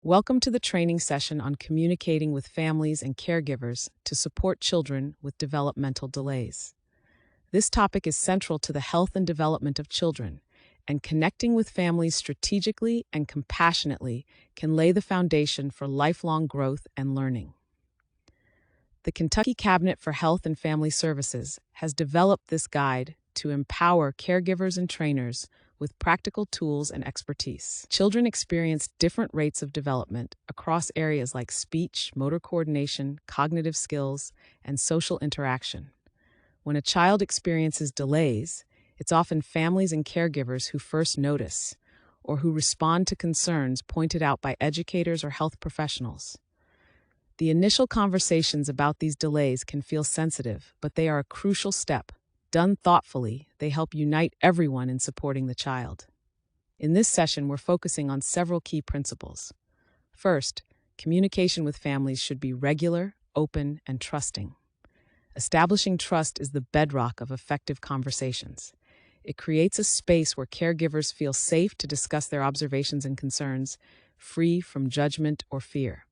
Welcome to the training session on communicating with families and caregivers to support children with developmental delays. This topic is central to the health and development of children, and connecting with families strategically and compassionately can lay the foundation for lifelong growth and learning. The Kentucky Cabinet for Health and Family Services has developed this guide to empower caregivers and trainers with practical tools and expertise. Children experience different rates of development across areas like speech, motor coordination, cognitive skills, and social interaction. When a child experiences delays, it's often families and caregivers who first notice or who respond to concerns pointed out by educators or health professionals. The initial conversations about these delays can feel sensitive, but they are a crucial step. Done thoughtfully, they help unite everyone in supporting the child. In this session, we're focusing on several key principles. First, communication with families should be regular, open, and trusting. Establishing trust is the bedrock of effective conversations. It creates a space where caregivers feel safe to discuss their observations and concerns, free from judgment or fear.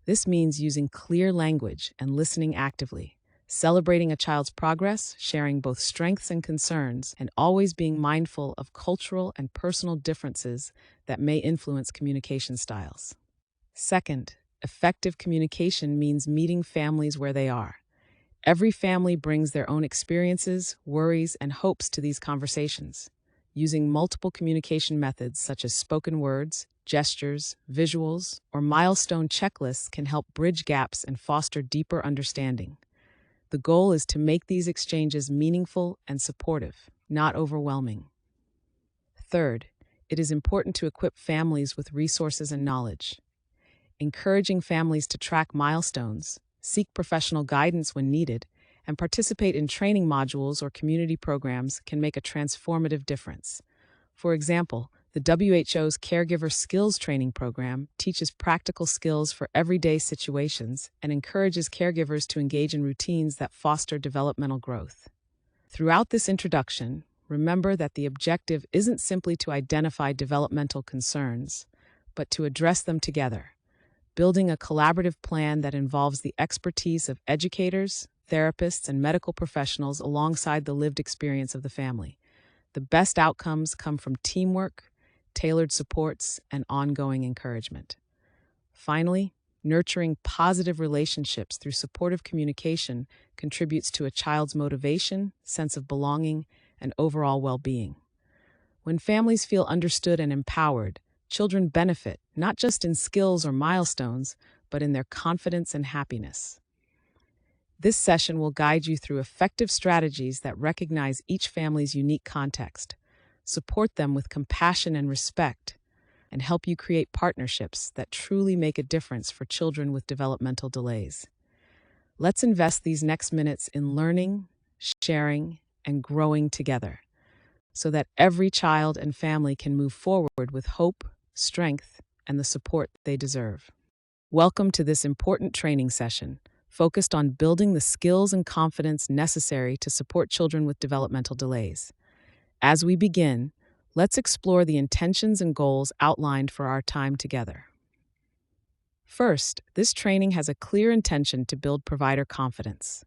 This means using clear language and listening actively, celebrating a child's progress, sharing both strengths and concerns, and always being mindful of cultural and personal differences that may influence communication styles. Second, effective communication means meeting families where they are. Every family brings their own experiences, worries, and hopes to these conversations. Using multiple communication methods such as spoken words, gestures, visuals, or milestone checklists can help bridge gaps and foster deeper understanding. The goal is to make these exchanges meaningful and supportive, not overwhelming. Third, it is important to equip families with resources and knowledge. Encouraging families to track milestones, seek professional guidance when needed, and participate in training modules or community programs can make a transformative difference. For example, the WHO's Caregiver Skills Training Program teaches practical skills for everyday situations and encourages caregivers to engage in routines that foster developmental growth. Throughout this introduction, remember that the objective isn't simply to identify developmental concerns, but to address them together, building a collaborative plan that involves the expertise of educators, therapists, and medical professionals alongside the lived experience of the family. The best outcomes come from teamwork, tailored supports, and ongoing encouragement. Finally, nurturing positive relationships through supportive communication contributes to a child's motivation, sense of belonging, and overall well-being. When families feel understood and empowered, children benefit not just in skills or milestones, but in their confidence and happiness. This session will guide you through effective strategies that recognize each family's unique context, support them with compassion and respect, and help you create partnerships that truly make a difference for children with developmental delays. Let's invest these next minutes in learning, sharing, and growing together, so that every child and family can move forward with hope, strength, and the support they deserve. Welcome to this important training session, focused on building the skills and confidence necessary to support children with developmental delays. As we begin, let's explore the intentions and goals outlined for our time together. First, this training has a clear intention to build provider confidence.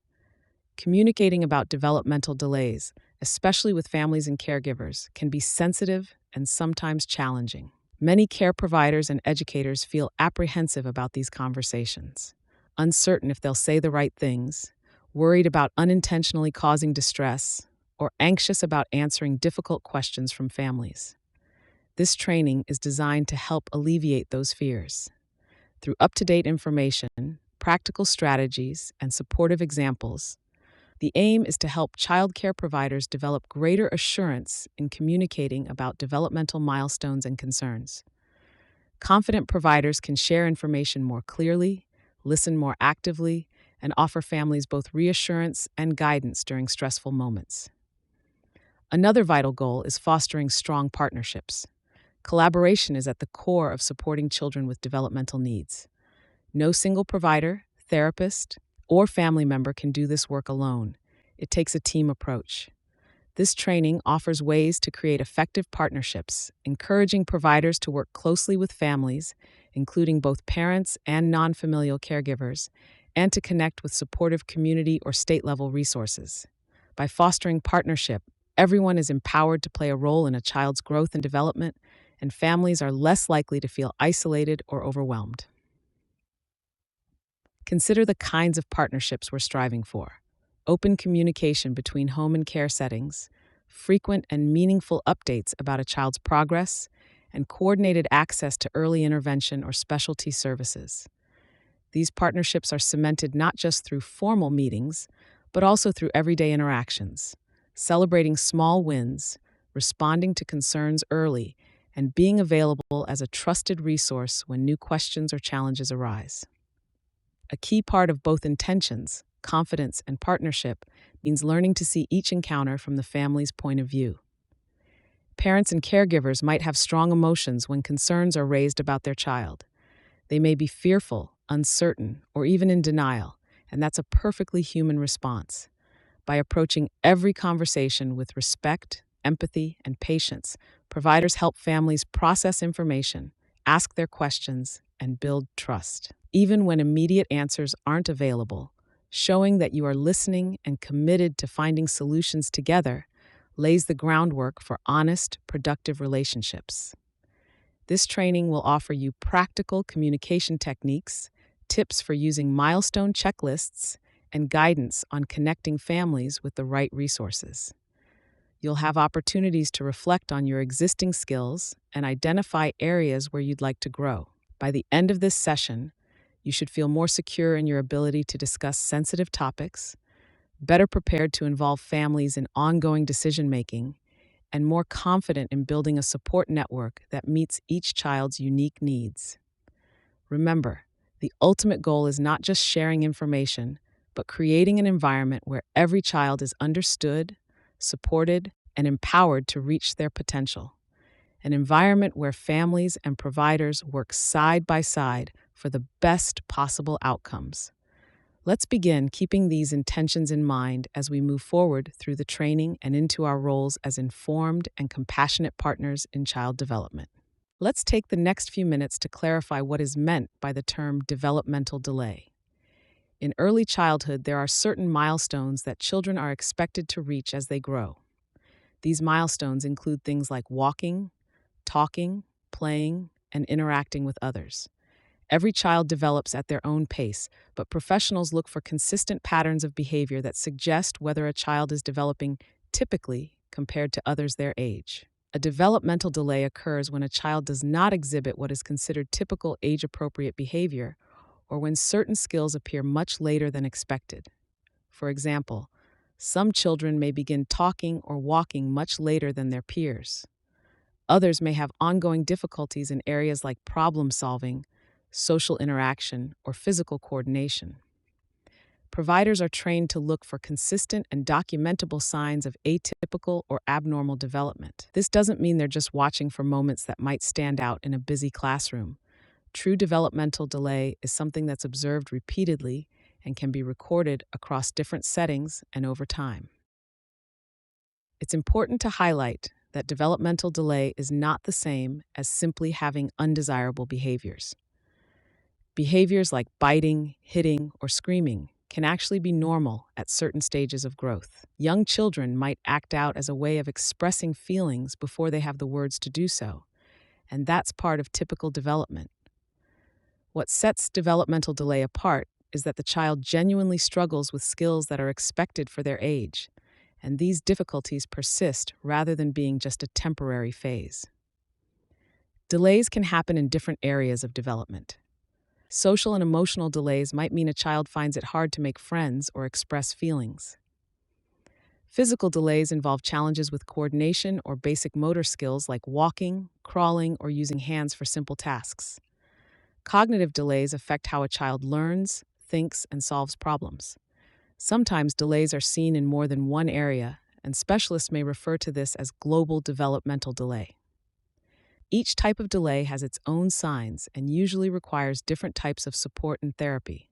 Communicating about developmental delays, especially with families and caregivers, can be sensitive and sometimes challenging. Many care providers and educators feel apprehensive about these conversations, uncertain if they'll say the right things, worried about unintentionally causing distress, or anxious about answering difficult questions from families. This training is designed to help alleviate those fears. Through up-to-date information, practical strategies, and supportive examples, the aim is to help child care providers develop greater assurance in communicating about developmental milestones and concerns. Confident providers can share information more clearly, listen more actively, and offer families both reassurance and guidance during stressful moments. Another vital goal is fostering strong partnerships. Collaboration is at the core of supporting children with developmental needs. No single provider, therapist, or family member can do this work alone. It takes a team approach. This training offers ways to create effective partnerships, encouraging providers to work closely with families, including both parents and non-familial caregivers, and to connect with supportive community or state-level resources. By fostering partnership, everyone is empowered to play a role in a child's growth and development, and families are less likely to feel isolated or overwhelmed. Consider the kinds of partnerships we're striving for: open communication between home and care settings, frequent and meaningful updates about a child's progress, and coordinated access to early intervention or specialty services. These partnerships are cemented not just through formal meetings, but also through everyday interactions, celebrating small wins, responding to concerns early, and being available as a trusted resource when new questions or challenges arise. A key part of both intentions, confidence, and partnership means learning to see each encounter from the family's point of view. Parents and caregivers might have strong emotions when concerns are raised about their child. They may be fearful, uncertain, or even in denial, and that's a perfectly human response. By approaching every conversation with respect, empathy, and patience, providers help families process information, ask their questions, and build trust. Even when immediate answers aren't available, showing that you are listening and committed to finding solutions together lays the groundwork for honest, productive relationships. This training will offer you practical communication techniques, tips for using milestone checklists, and guidance on connecting families with the right resources. You'll have opportunities to reflect on your existing skills and identify areas where you'd like to grow. By the end of this session, you should feel more secure in your ability to discuss sensitive topics, better prepared to involve families in ongoing decision-making, and more confident in building a support network that meets each child's unique needs. Remember, the ultimate goal is not just sharing information, but creating an environment where every child is understood, supported, and empowered to reach their potential. An environment where families and providers work side by side for the best possible outcomes. Let's begin keeping these intentions in mind as we move forward through the training and into our roles as informed and compassionate partners in child development. Let's take the next few minutes to clarify what is meant by the term developmental delay. In early childhood, there are certain milestones that children are expected to reach as they grow. These milestones include things like walking, talking, playing, and interacting with others. Every child develops at their own pace, but professionals look for consistent patterns of behavior that suggest whether a child is developing typically compared to others their age. A developmental delay occurs when a child does not exhibit what is considered typical age-appropriate behavior, or when certain skills appear much later than expected. For example, some children may begin talking or walking much later than their peers. Others may have ongoing difficulties in areas like problem solving, social interaction, or physical coordination. Providers are trained to look for consistent and documentable signs of atypical or abnormal development. This doesn't mean they're just watching for moments that might stand out in a busy classroom. True developmental delay is something that's observed repeatedly and can be recorded across different settings and over time. It's important to highlight that developmental delay is not the same as simply having undesirable behaviors. Behaviors like biting, hitting, or screaming can actually be normal at certain stages of growth. Young children might act out as a way of expressing feelings before they have the words to do so, and that's part of typical development. What sets developmental delay apart is that the child genuinely struggles with skills that are expected for their age, and these difficulties persist rather than being just a temporary phase. Delays can happen in different areas of development. Social and emotional delays might mean a child finds it hard to make friends or express feelings. Physical delays involve challenges with coordination or basic motor skills like walking, crawling, or using hands for simple tasks. Cognitive delays affect how a child learns, thinks, and solves problems. Sometimes delays are seen in more than one area, and specialists may refer to this as global developmental delay. Each type of delay has its own signs and usually requires different types of support and therapy.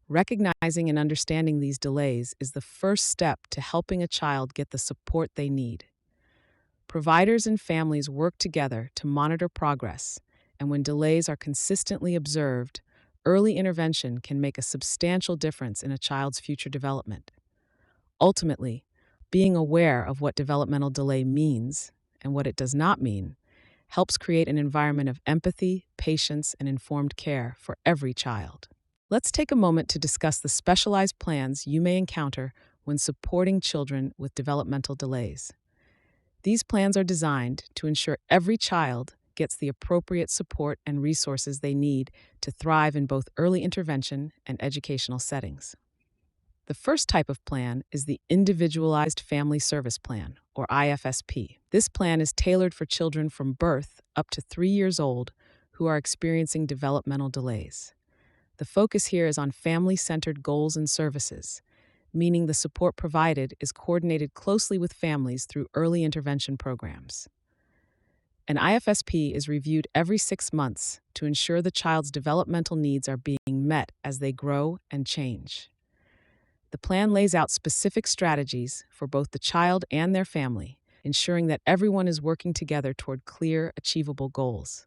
Recognizing and understanding these delays is the first step to helping a child get the support they need. Providers and families work together to monitor progress, and when delays are consistently observed, early intervention can make a substantial difference in a child's future development. Ultimately, being aware of what developmental delay means and what it does not mean helps create an environment of empathy, patience, and informed care for every child. Let's take a moment to discuss the specialized plans you may encounter when supporting children with developmental delays. These plans are designed to ensure every child gets the appropriate support and resources they need to thrive in both early intervention and educational settings. The first type of plan is the Individualized Family Service Plan, or IFSP. This plan is tailored for children from birth up to 3 years old who are experiencing developmental delays. The focus here is on family-centered goals and services, meaning the support provided is coordinated closely with families through early intervention programs. An IFSP is reviewed every 6 months to ensure the child's developmental needs are being met as they grow and change. The plan lays out specific strategies for both the child and their family, ensuring that everyone is working together toward clear, achievable goals.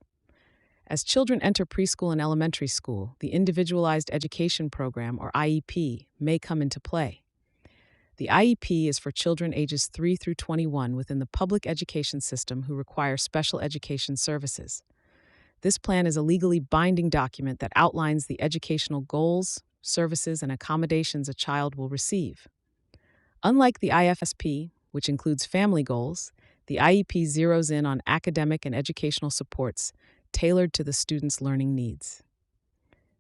As children enter preschool and elementary school, the Individualized Education Program, or IEP, may come into play. The IEP is for children ages 3 through 21 within the public education system who require special education services. This plan is a legally binding document that outlines the educational goals, services, and accommodations a child will receive. Unlike the IFSP, which includes family goals, the IEP zeroes in on academic and educational supports tailored to the student's learning needs.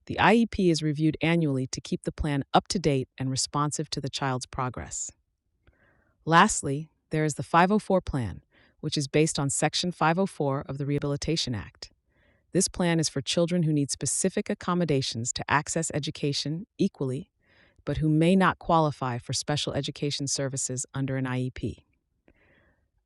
The IEP is reviewed annually to keep the plan up to date and responsive to the child's progress. Lastly, there is the 504 plan, which is based on Section 504 of the Rehabilitation Act. This plan is for children who need specific accommodations to access education equally, but who may not qualify for special education services under an IEP.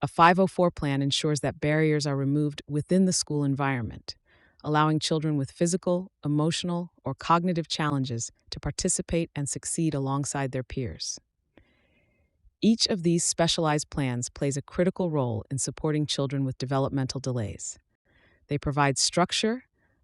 A 504 plan ensures that barriers are removed within the school environment, allowing children with physical, emotional, or cognitive challenges to participate and succeed alongside their peers. Each of these specialized plans plays a critical role in supporting children with developmental delays. They provide structure,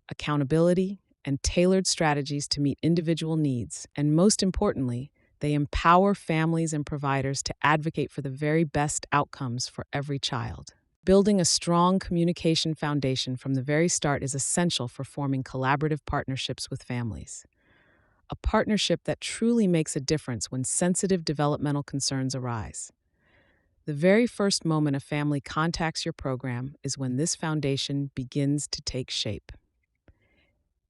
accountability, and tailored strategies to meet individual needs, and most importantly, they empower families and providers to advocate for the very best outcomes for every child. Building a strong communication foundation from the very start is essential for forming collaborative partnerships with families. A partnership that truly makes a difference when sensitive developmental concerns arise. The very first moment a family contacts your program is when this foundation begins to take shape.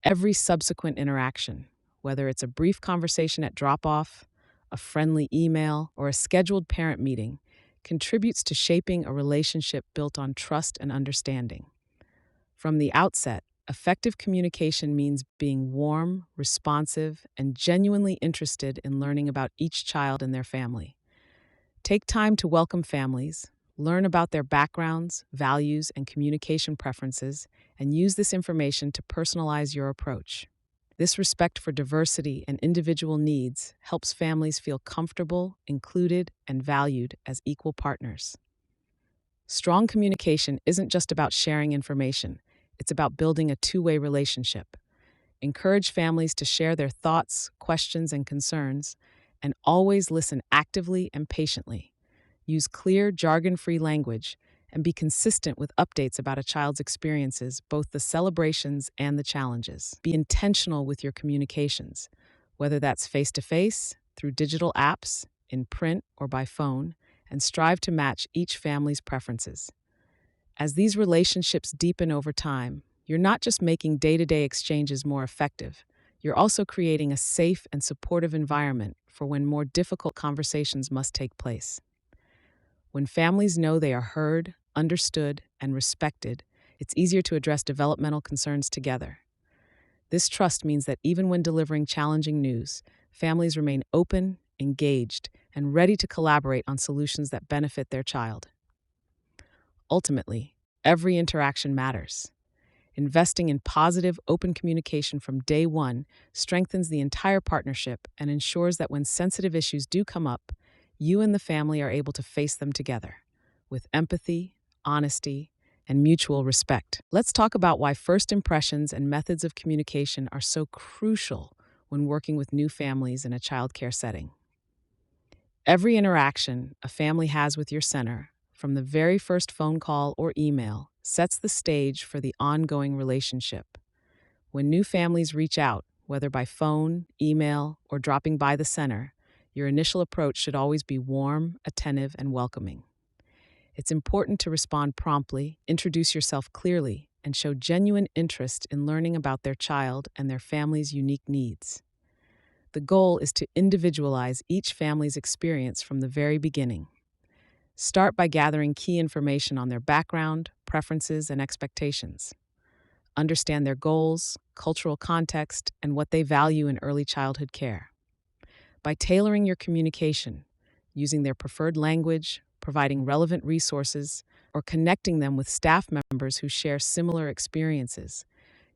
Every subsequent interaction, whether it's a brief conversation at drop-off, a friendly email, or a scheduled parent meeting, contributes to shaping a relationship built on trust and understanding. From the outset, effective communication means being warm, responsive, and genuinely interested in learning about each child and their family. Take time to welcome families, learn about their backgrounds, values, and communication preferences, and use this information to personalize your approach. This respect for diversity and individual needs helps families feel comfortable, included, and valued as equal partners. Strong communication isn't just about sharing information, it's about building a two-way relationship. Encourage families to share their thoughts, questions, and concerns, and always listen actively and patiently. Use clear, jargon-free language, and be consistent with updates about a child's experiences, both the celebrations and the challenges. Be intentional with your communications, whether that's face-to-face, through digital apps, in print, or by phone, and strive to match each family's preferences. As these relationships deepen over time, you're not just making day-to-day exchanges more effective, you're also creating a safe and supportive environment for when more difficult conversations must take place. When families know they are heard, understood, and respected, it's easier to address developmental concerns together. This trust means that even when delivering challenging news, families remain open, engaged, and ready to collaborate on solutions that benefit their child. Ultimately, every interaction matters. Investing in positive, open communication from day one strengthens the entire partnership and ensures that when sensitive issues do come up, you and the family are able to face them together with empathy, honesty, and mutual respect. Let's talk about why first impressions and methods of communication are so crucial when working with new families in a childcare setting. Every interaction a family has with your center, from the very first phone call or email, sets the stage for the ongoing relationship. When new families reach out, whether by phone, email, or dropping by the center, your initial approach should always be warm, attentive, and welcoming. It's important to respond promptly, introduce yourself clearly, and show genuine interest in learning about their child and their family's unique needs. The goal is to individualize each family's experience from the very beginning. Start by gathering key information on their background, preferences, and expectations. Understand their goals, cultural context, and what they value in early childhood care. By tailoring your communication, using their preferred language, providing relevant resources, or connecting them with staff members who share similar experiences,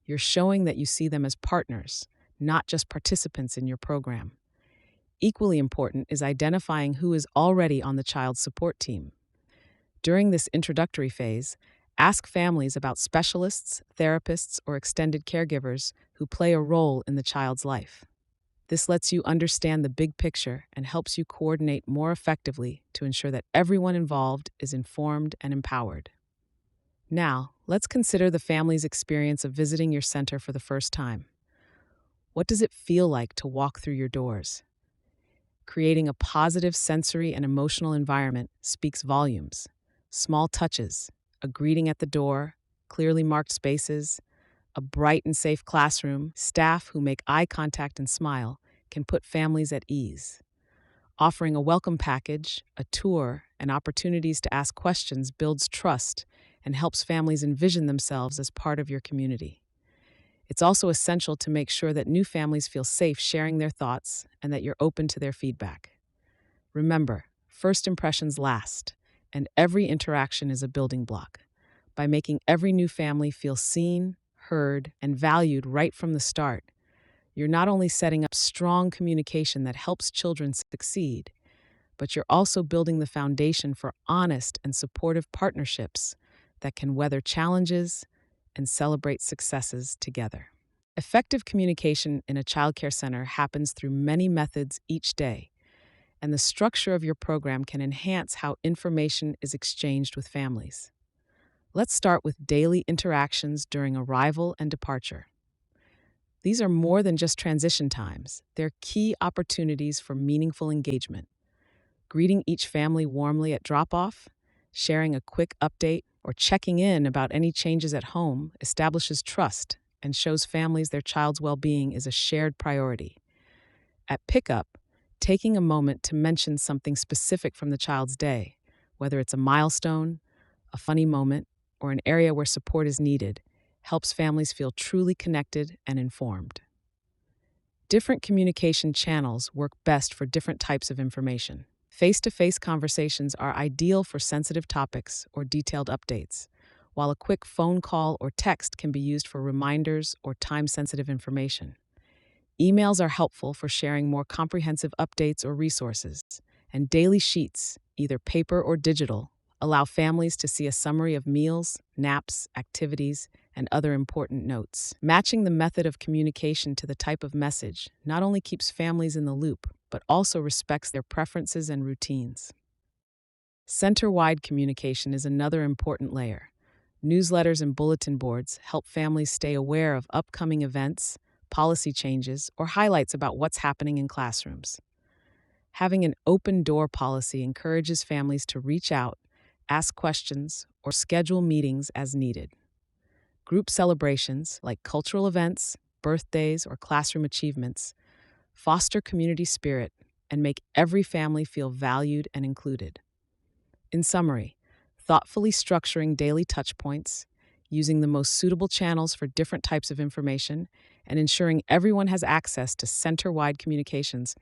you're showing that you see them as partners, not just participants in your program. Equally important is identifying who is already on the child's support team. During this introductory phase, ask families about specialists, therapists, or extended caregivers who play a role in the child's life. This lets you understand the big picture and helps you coordinate more effectively to ensure that everyone involved is informed and empowered. Now, let's consider the family's experience of visiting your center for the first time. What does it feel like to walk through your doors? Creating a positive sensory and emotional environment speaks volumes. Small touches, a greeting at the door, clearly marked spaces, a bright and safe classroom, staff who make eye contact and smile can put families at ease. Offering a welcome package, a tour, and opportunities to ask questions builds trust and helps families envision themselves as part of your community. It's also essential to make sure that new families feel safe sharing their thoughts and that you're open to their feedback. Remember, first impressions last, and every interaction is a building block. By making every new family feel seen, heard, and valued right from the start, you're not only setting up strong communication that helps children succeed, but you're also building the foundation for honest and supportive partnerships that can weather challenges and celebrate successes together. Effective communication in a childcare center happens through many methods each day, and the structure of your program can enhance how information is exchanged with families. Let's start with daily interactions during arrival and departure. These are more than just transition times, they're key opportunities for meaningful engagement. Greeting each family warmly at drop-off, sharing a quick update, or checking in about any changes at home establishes trust and shows families their child's well-being is a shared priority. At pickup, taking a moment to mention something specific from the child's day, whether it's a milestone, a funny moment, or an area where support is needed, helps families feel truly connected and informed. Different communication channels work best for different types of information. Face-to-face conversations are ideal for sensitive topics or detailed updates, while a quick phone call or text can be used for reminders or time-sensitive information. Emails are helpful for sharing more comprehensive updates or resources, and daily sheets, either paper or digital, allow families to see a summary of meals, naps, activities, and other important notes. Matching the method of communication to the type of message not only keeps families in the loop, but also respects their preferences and routines. Center-wide communication is another important layer. Newsletters and bulletin boards help families stay aware of upcoming events, policy changes, or highlights about what's happening in classrooms. Having an open door policy encourages families to reach out, ask questions, or schedule meetings as needed. Group celebrations, like cultural events, birthdays, or classroom achievements, foster community spirit and make every family feel valued and included. In summary, thoughtfully structuring daily touchpoints, using the most suitable channels for different types of information, and ensuring everyone has access to center-wide communications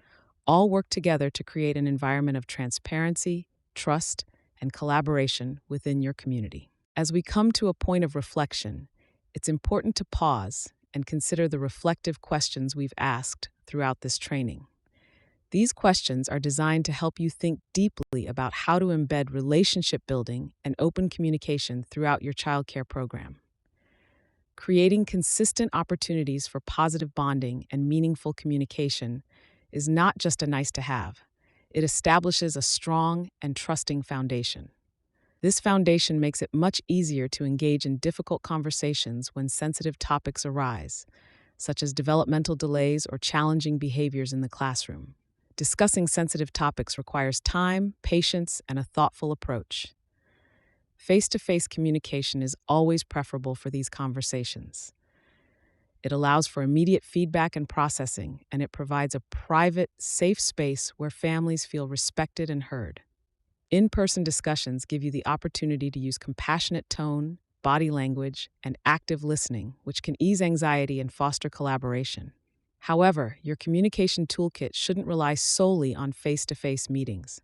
all work together to create an environment of transparency, trust, and collaboration within your community. As we come to a point of reflection, it's important to pause and consider the reflective questions we've asked throughout this training. These questions are designed to help you think deeply about how to embed relationship building and open communication throughout your childcare program. Creating consistent opportunities for positive bonding and meaningful communication is not just a nice to have, it establishes a strong and trusting foundation. This foundation makes it much easier to engage in difficult conversations when sensitive topics arise, such as developmental delays or challenging behaviors in the classroom. Discussing sensitive topics requires time, patience, and a thoughtful approach. Face-to-face communication is always preferable for these conversations. It allows for immediate feedback and processing, and it provides a private, safe space where families feel respected and heard. In-person discussions give you the opportunity to use compassionate tone, body language, and active listening, which can ease anxiety and foster collaboration. However, your communication toolkit shouldn't rely solely on face-to-face meetings.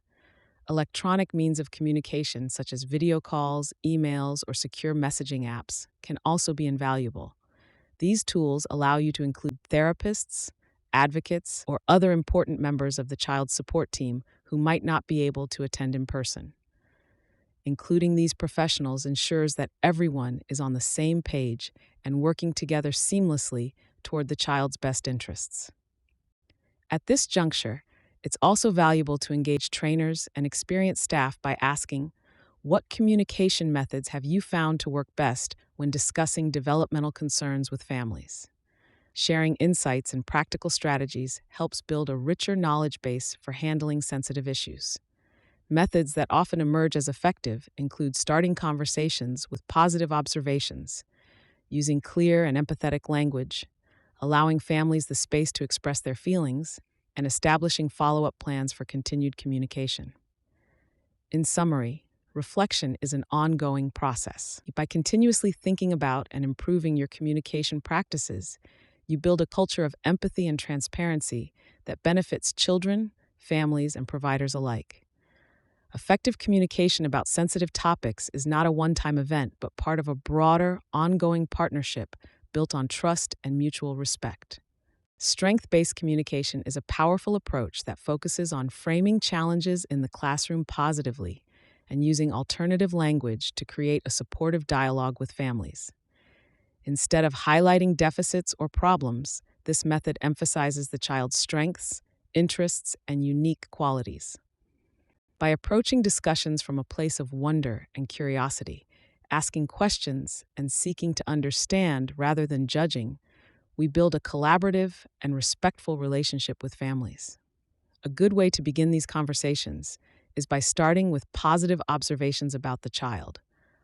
Electronic means of communication, such as video calls, emails, or secure messaging apps, can also be invaluable. These tools allow you to include therapists, advocates, or other important members of the child support team who might not be able to attend in person. Including these professionals ensures that everyone is on the same page and working together seamlessly toward the child's best interests. At this juncture, it's also valuable to engage trainers and experienced staff by asking, what communication methods have you found to work best when discussing developmental concerns with families? Sharing insights and practical strategies helps build a richer knowledge base for handling sensitive issues. Methods that often emerge as effective include starting conversations with positive observations, using clear and empathetic language, allowing families the space to express their feelings, and establishing follow-up plans for continued communication. In summary, reflection is an ongoing process. By continuously thinking about and improving your communication practices, you build a culture of empathy and transparency that benefits children, families, and providers alike. Effective communication about sensitive topics is not a one-time event, but part of a broader, ongoing partnership built on trust and mutual respect. Strength-based communication is a powerful approach that focuses on framing challenges in the classroom positively and using alternative language to create a supportive dialogue with families. Instead of highlighting deficits or problems, this method emphasizes the child's strengths, interests, and unique qualities. By approaching discussions from a place of wonder and curiosity, asking questions and seeking to understand rather than judging, we build a collaborative and respectful relationship with families. A good way to begin these conversations is by starting with positive observations about the child.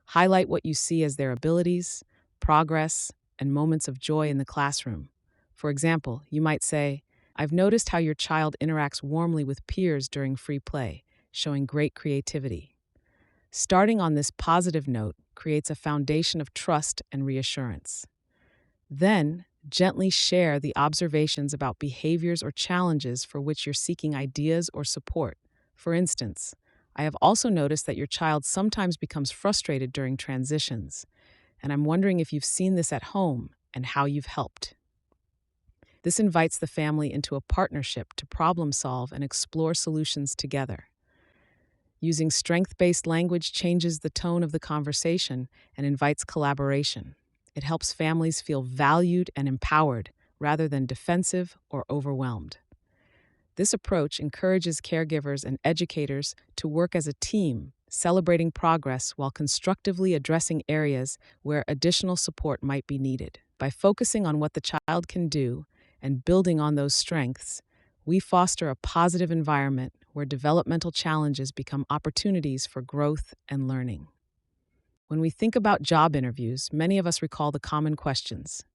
Highlight what you see as their abilities, progress, and moments of joy in the classroom. For example, you might say, "I've noticed how your child interacts warmly with peers during free play, showing great creativity." Starting on this positive note creates a foundation of trust and reassurance. Then, gently share the observations about behaviors or challenges for which you're seeking ideas or support. For instance, "I have also noticed that your child sometimes becomes frustrated during transitions, and I'm wondering if you've seen this at home and how you've helped." This invites the family into a partnership to problem solve and explore solutions together. Using strength-based language changes the tone of the conversation and invites collaboration. It helps families feel valued and empowered rather than defensive or overwhelmed. This approach encourages caregivers and educators to work as a team, celebrating progress while constructively addressing areas where additional support might be needed. By focusing on what the child can do and building on those strengths, we foster a positive environment where developmental challenges become opportunities for growth and learning. When we think about job interviews, many of us recall the common questions.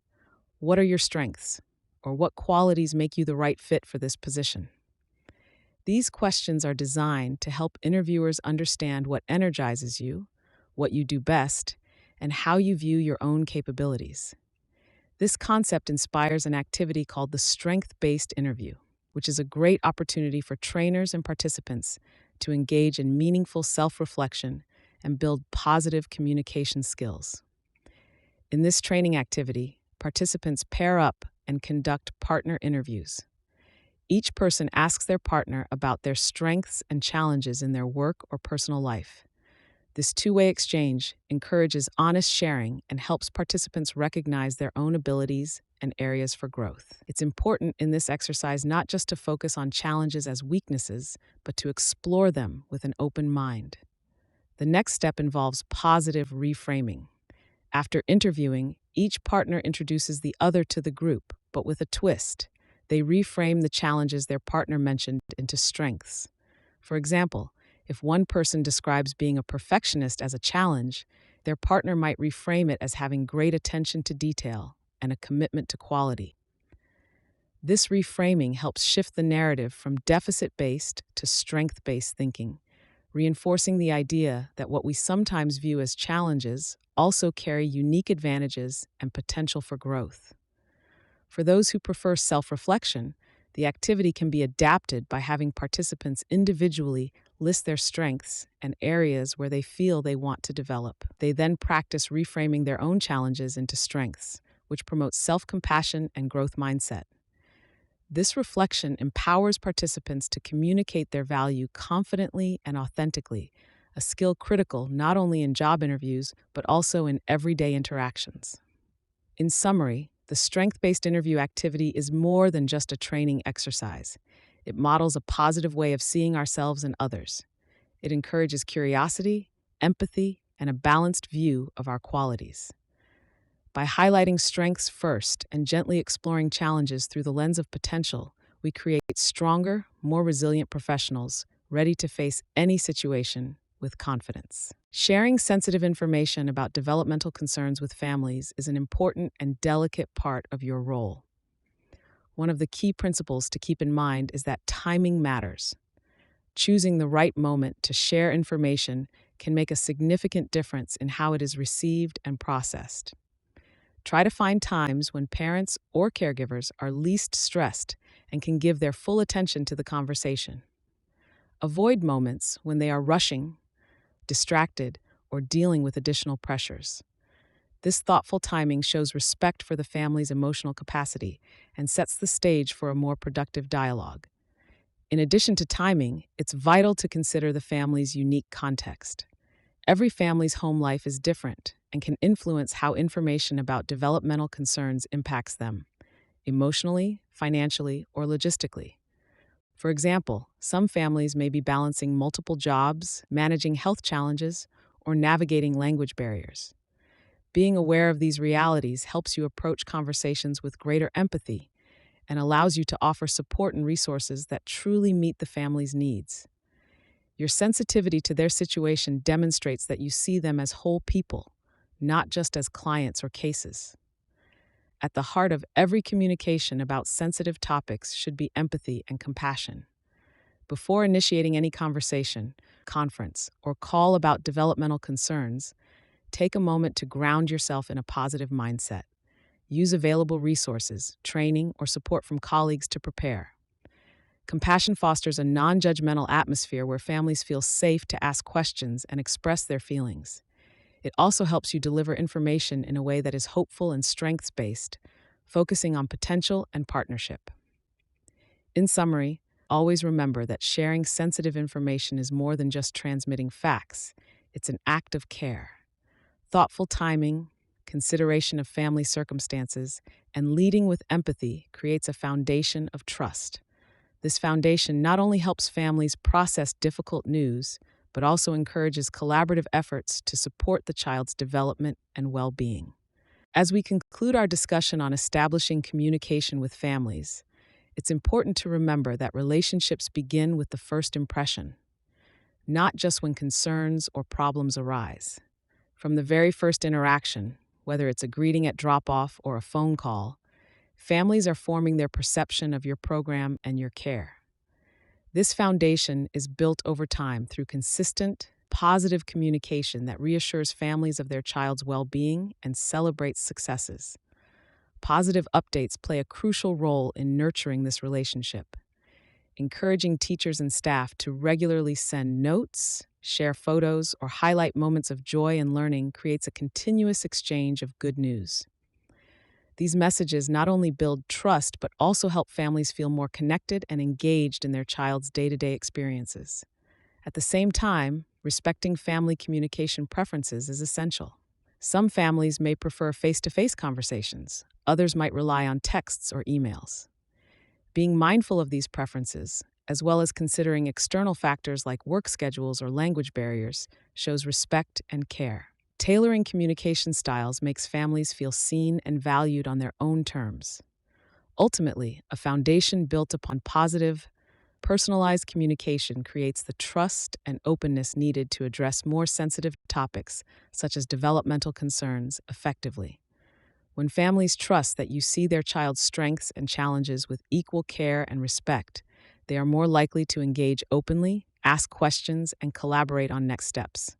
What are your strengths? Or what qualities make you the right fit for this position? These questions are designed to help interviewers understand what energizes you, what you do best, and how you view your own capabilities. This concept inspires an activity called the strength-based interview, which is a great opportunity for trainers and participants to engage in meaningful self-reflection and build positive communication skills. In this training activity, participants pair up and conduct partner interviews. Each person asks their partner about their strengths and challenges in their work or personal life. This two-way exchange encourages honest sharing and helps participants recognize their own abilities and areas for growth. It's important in this exercise not just to focus on challenges as weaknesses, but to explore them with an open mind. The next step involves positive reframing. After interviewing, each partner introduces the other to the group, but with a twist. They reframe the challenges their partner mentioned into strengths. For example, if one person describes being a perfectionist as a challenge, their partner might reframe it as having great attention to detail and a commitment to quality. This reframing helps shift the narrative from deficit-based to strength-based thinking, reinforcing the idea that what we sometimes view as challenges also carry unique advantages and potential for growth. For those who prefer self-reflection, the activity can be adapted by having participants individually list their strengths and areas where they feel they want to develop. They then practice reframing their own challenges into strengths, which promotes self-compassion and growth mindset. This reflection empowers participants to communicate their value confidently and authentically, a skill critical not only in job interviews but also in everyday interactions. In summary, the strength-based interview activity is more than just a training exercise. It models a positive way of seeing ourselves and others. It encourages curiosity, empathy, and a balanced view of our qualities. By highlighting strengths first and gently exploring challenges through the lens of potential, we create stronger, more resilient professionals ready to face any situation with confidence. Sharing sensitive information about developmental concerns with families is an important and delicate part of your role. One of the key principles to keep in mind is that timing matters. Choosing the right moment to share information can make a significant difference in how it is received and processed. Try to find times when parents or caregivers are least stressed and can give their full attention to the conversation. Avoid moments when they are rushing, distracted, or dealing with additional pressures. This thoughtful timing shows respect for the family's emotional capacity and sets the stage for a more productive dialogue. In addition to timing, it's vital to consider the family's unique context. Every family's home life is different and can influence how information about developmental concerns impacts them, emotionally, financially, or logistically. For example, some families may be balancing multiple jobs, managing health challenges, or navigating language barriers. Being aware of these realities helps you approach conversations with greater empathy and allows you to offer support and resources that truly meet the family's needs. Your sensitivity to their situation demonstrates that you see them as whole people, not just as clients or cases. At the heart of every communication about sensitive topics should be empathy and compassion. Before initiating any conversation, conference, or call about developmental concerns, take a moment to ground yourself in a positive mindset. Use available resources, training, or support from colleagues to prepare. Compassion fosters a non-judgmental atmosphere where families feel safe to ask questions and express their feelings. It also helps you deliver information in a way that is hopeful and strengths-based, focusing on potential and partnership. In summary, always remember that sharing sensitive information is more than just transmitting facts. It's an act of care. Thoughtful timing, consideration of family circumstances, and leading with empathy creates a foundation of trust. This foundation not only helps families process difficult news, but also encourages collaborative efforts to support the child's development and well-being. As we conclude our discussion on establishing communication with families, it's important to remember that relationships begin with the first impression, not just when concerns or problems arise. From the very first interaction, whether it's a greeting at drop-off or a phone call, families are forming their perception of your program and your care. This foundation is built over time through consistent, positive communication that reassures families of their child's well-being and celebrates successes. Positive updates play a crucial role in nurturing this relationship. Encouraging teachers and staff to regularly send notes, share photos, or highlight moments of joy and learning creates a continuous exchange of good news. These messages not only build trust, but also help families feel more connected and engaged in their child's day to day experiences. At the same time, respecting family communication preferences is essential. Some families may prefer face to face conversations, others might rely on texts or emails. Being mindful of these preferences, as well as considering external factors like work schedules or language barriers, shows respect and care. Tailoring communication styles makes families feel seen and valued on their own terms. Ultimately, a foundation built upon positive, personalized communication creates the trust and openness needed to address more sensitive topics, such as developmental concerns, effectively. When families trust that you see their child's strengths and challenges with equal care and respect, they are more likely to engage openly, ask questions, and collaborate on next steps.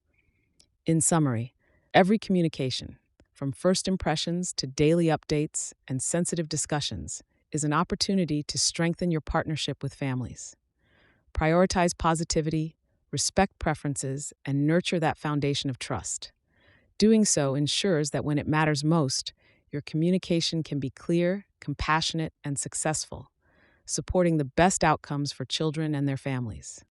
In summary, every communication, from first impressions to daily updates and sensitive discussions, is an opportunity to strengthen your partnership with families. Prioritize positivity, respect preferences, and nurture that foundation of trust. Doing so ensures that when it matters most, your communication can be clear, compassionate, and successful, supporting the best outcomes for children and their families.